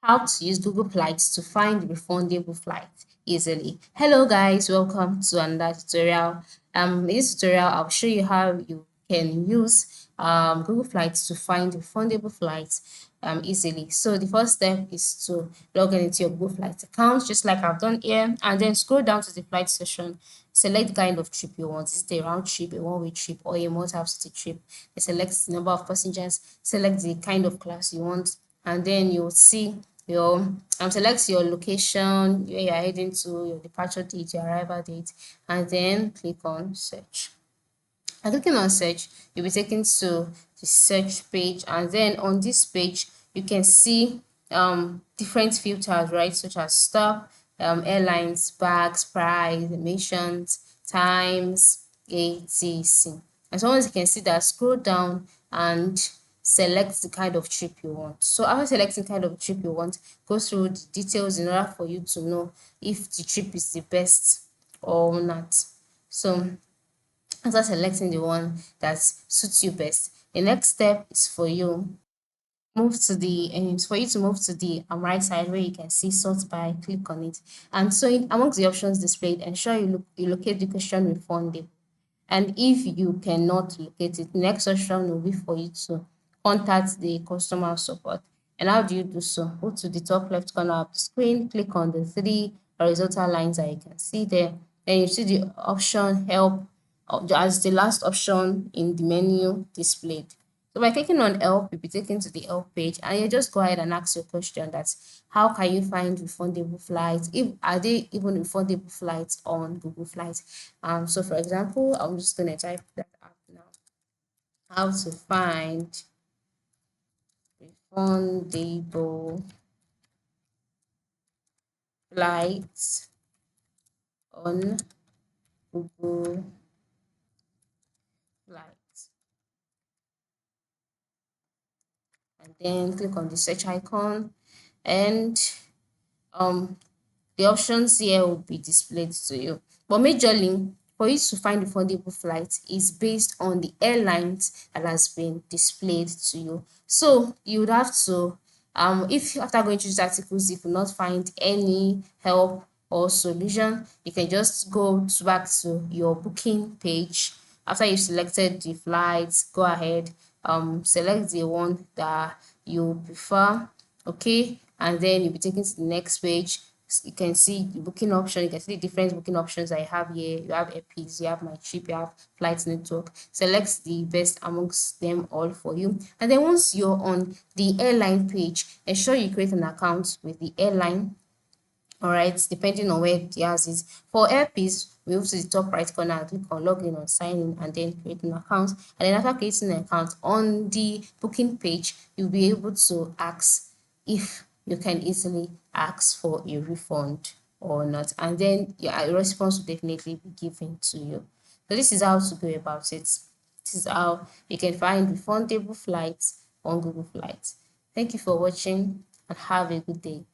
How to use Google Flights to find refundable flights easily. Hello guys, welcome to another tutorial. In this tutorial, I'll show you how you can use Google Flights to find refundable flights easily. So the first step is to log in into your Google Flights account, just like I've done here, and then scroll down to the flight section. Select the kind of trip you want. Is it a round trip, a one-way trip, or a multi-city trip? Select the number of passengers, select the kind of class you want, and then you'll see your select your location, where you're heading to, your departure date, your arrival date, and then click on search. And clicking on search, you'll be taken to the search page, and then on this page you can see different filters, right, such as stop, airlines, bags, price, emissions, times, etc. And so once you can see that, scroll down and select the kind of trip you want. So after selecting the kind of trip you want, go through the details in order for you to know if the trip is the best or not. So after selecting the one that suits you best, the next step is for you move to the and for you to move to the right side where you can see sort by. Click on it, and so amongst the options displayed, ensure you locate the question refundable. And if you cannot locate it, next option will be for you to contact the customer support. And how do you do so? Go to the top left corner of the screen, click on the three horizontal lines that you can see there. Then you see the option help as the last option in the menu displayed. So by clicking on help, you'll be taken to the help page, and you just go ahead and ask your question. That's how can you find refundable flights? If are they even refundable flights on Google Flights? So for example, I'm just gonna type that up now. How to find refundable flights on Google Flights. And then click on the search icon, and um the options here will be displayed to you. But majorly, for you to find refundable flights is based on the airlines that has been displayed to you. So you would have to, if after going through these articles, if you not find any help or solution, you can just go back to your booking page. After you've selected the flights, go ahead, select the one that you prefer, okay, and then you'll be taken to the next page. You can see the booking option, you can see the different booking options I have here. You have Airpeace, you have My Trip, you have Flight Network. Select the best amongst them all for you. And then once you're on the airline page, ensure you create an account with the airline. All right, depending on where the house is. For Airpeace, we move to the top right corner and click on login or sign in, and then create an account. And then after creating an account on the booking page, you'll be able to ask if you can easily ask for a refund or not, and then your response will definitely be given to you. So this is how to go about it. This is how you can find refundable flights on Google Flights. Thank you for watching and have a good day.